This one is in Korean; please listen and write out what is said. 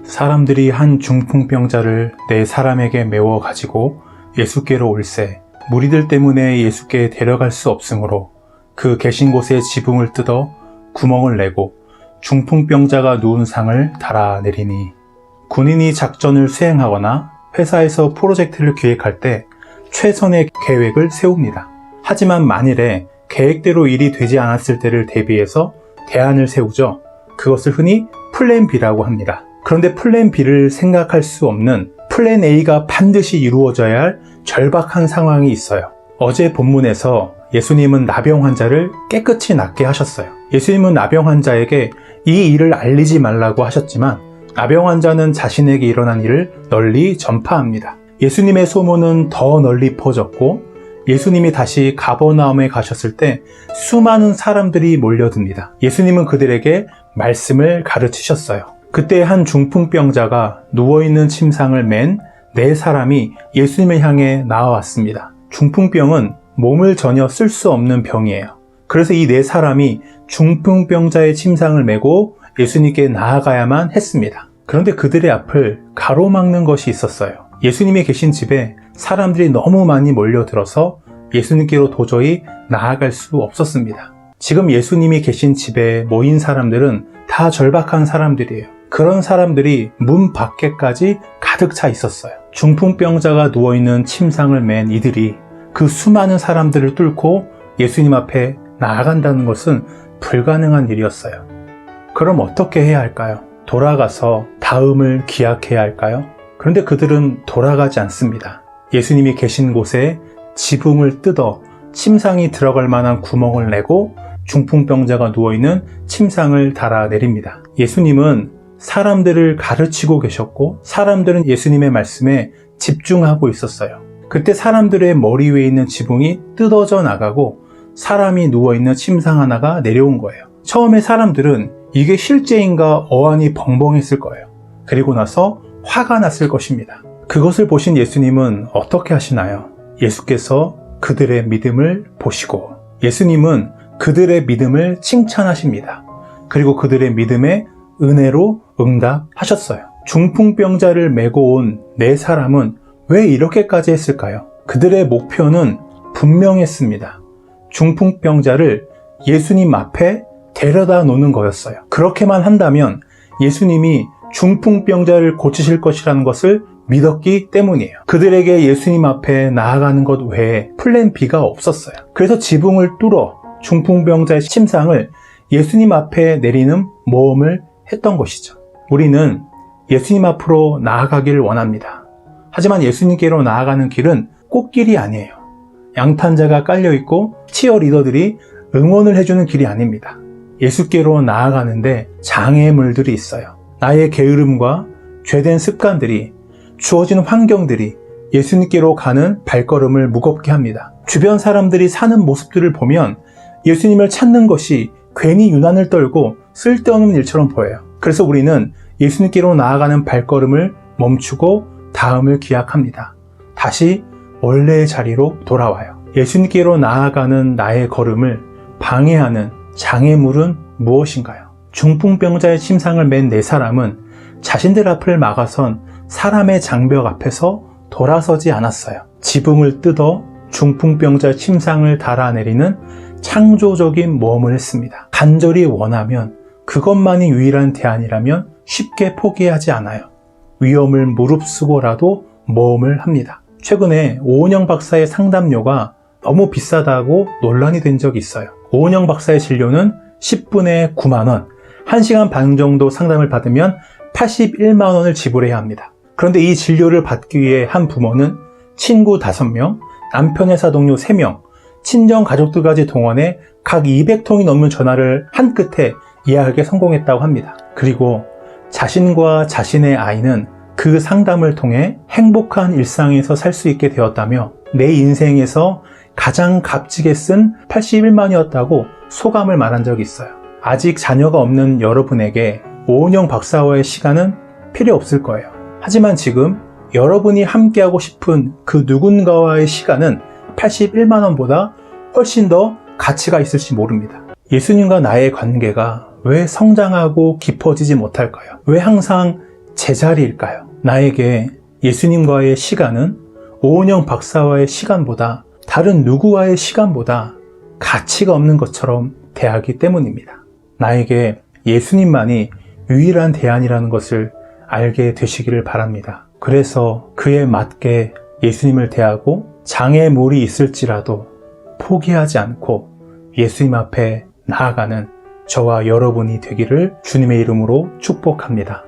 사람들이 한 중풍병자를 네 사람에게 메워 가지고 예수께로 올세 무리들 때문에 예수께 데려갈 수 없으므로 그 계신 곳에 지붕을 뜯어 구멍을 내고 중풍병자가 누운 상을 달아내리니, 군인이 작전을 수행하거나 회사에서 프로젝트를 기획할 때 최선의 계획을 세웁니다. 하지만 만일에 계획대로 일이 되지 않았을 때를 대비해서 대안을 세우죠. 그것을 흔히 플랜 B라고 합니다. 그런데 플랜 B를 생각할 수 없는 플랜 A가 반드시 이루어져야 할 절박한 상황이 있어요. 어제 본문에서 예수님은 나병 환자를 깨끗이 낫게 하셨어요. 예수님은 나병 환자에게 이 일을 알리지 말라고 하셨지만 나병 환자는 자신에게 일어난 일을 널리 전파합니다. 예수님의 소문은 더 널리 퍼졌고 예수님이 다시 가버나움에 가셨을 때 수많은 사람들이 몰려듭니다. 예수님은 그들에게 말씀을 가르치셨어요. 그때 한 중풍병자가 누워있는 침상을 맨 네 사람이 예수님을 향해 나아왔습니다. 중풍병은 몸을 전혀 쓸 수 없는 병이에요. 그래서 이 네 사람이 중풍병자의 침상을 메고 예수님께 나아가야만 했습니다. 그런데 그들의 앞을 가로막는 것이 있었어요. 예수님이 계신 집에 사람들이 너무 많이 몰려들어서 예수님께로 도저히 나아갈 수 없었습니다. 지금 예수님이 계신 집에 모인 사람들은 다 절박한 사람들이에요. 그런 사람들이 문 밖에까지 가득 차 있었어요. 중풍병자가 누워있는 침상을 맨 이들이 그 수많은 사람들을 뚫고 예수님 앞에 나아간다는 것은 불가능한 일이었어요. 그럼 어떻게 해야 할까요? 돌아가서 다음을 기약해야 할까요? 그런데 그들은 돌아가지 않습니다. 예수님이 계신 곳에 지붕을 뜯어 침상이 들어갈 만한 구멍을 내고 중풍병자가 누워있는 침상을 달아내립니다. 예수님은 사람들을 가르치고 계셨고 사람들은 예수님의 말씀에 집중하고 있었어요. 그때 사람들의 머리 위에 있는 지붕이 뜯어져 나가고 사람이 누워있는 침상 하나가 내려온 거예요. 처음에 사람들은 이게 실제인가 어안이 벙벙했을 거예요. 그리고 나서 화가 났을 것입니다. 그것을 보신 예수님은 어떻게 하시나요? 예수께서 그들의 믿음을 보시고 예수님은 그들의 믿음을 칭찬하십니다. 그리고 그들의 믿음에 은혜로 응답하셨어요. 중풍병자를 메고 온 네 사람은 왜 이렇게까지 했을까요? 그들의 목표는 분명했습니다. 중풍병자를 예수님 앞에 데려다 놓는 거였어요. 그렇게만 한다면 예수님이 중풍병자를 고치실 것이라는 것을 믿었기 때문이에요. 그들에게 예수님 앞에 나아가는 것 외에 플랜 B가 없었어요. 그래서 지붕을 뚫어 중풍병자의 침상을 예수님 앞에 내리는 모험을 했던 것이죠. 우리는 예수님 앞으로 나아가기를 원합니다. 하지만 예수님께로 나아가는 길은 꽃길이 아니에요. 양탄자가 깔려있고 치어리더들이 응원을 해주는 길이 아닙니다. 예수께로 나아가는데 장애물들이 있어요. 나의 게으름과 죄된 습관들이, 주어진 환경들이 예수님께로 가는 발걸음을 무겁게 합니다. 주변 사람들이 사는 모습들을 보면 예수님을 찾는 것이 괜히 유난을 떨고 쓸데없는 일처럼 보여요. 그래서 우리는 예수님께로 나아가는 발걸음을 멈추고 다음을 기약합니다. 다시 원래의 자리로 돌아와요. 예수님께로 나아가는 나의 걸음을 방해하는 장애물은 무엇인가요? 중풍병자의 침상을 맨 네 사람은 자신들 앞을 막아선 사람의 장벽 앞에서 돌아서지 않았어요. 지붕을 뜯어 중풍병자 침상을 달아내리는 창조적인 모험을 했습니다. 간절히 원하면, 그것만이 유일한 대안이라면 쉽게 포기하지 않아요. 위험을 무릅쓰고라도 모험을 합니다. 최근에 오은영 박사의 상담료가 너무 비싸다고 논란이 된 적이 있어요. 오은영 박사의 진료는 10분에 9만 원, 1시간 반 정도 상담을 받으면 81만 원을 지불해야 합니다. 그런데 이 진료를 받기 위해 한 부모는 친구 5명, 남편 회사 동료 3명, 친정 가족들까지 동원해 각 200통이 넘는 전화를 한 끝에 예약에 성공했다고 합니다. 그리고 자신과 자신의 아이는 그 상담을 통해 행복한 일상에서 살 수 있게 되었다며 내 인생에서 가장 값지게 쓴 81만이었다고 소감을 말한 적이 있어요. 아직 자녀가 없는 여러분에게 오은영 박사와의 시간은 필요 없을 거예요. 하지만 지금 여러분이 함께하고 싶은 그 누군가와의 시간은 81만 원보다 훨씬 더 가치가 있을지 모릅니다. 예수님과 나의 관계가 왜 성장하고 깊어지지 못할까요? 왜 항상 제자리일까요? 나에게 예수님과의 시간은 오은영 박사와의 시간보다, 다른 누구와의 시간보다 가치가 없는 것처럼 대하기 때문입니다. 나에게 예수님만이 유일한 대안이라는 것을 알게 되시기를 바랍니다. 그래서 그에 맞게 예수님을 대하고 장애물이 있을지라도 포기하지 않고 예수님 앞에 나아가는 저와 여러분이 되기를 주님의 이름으로 축복합니다.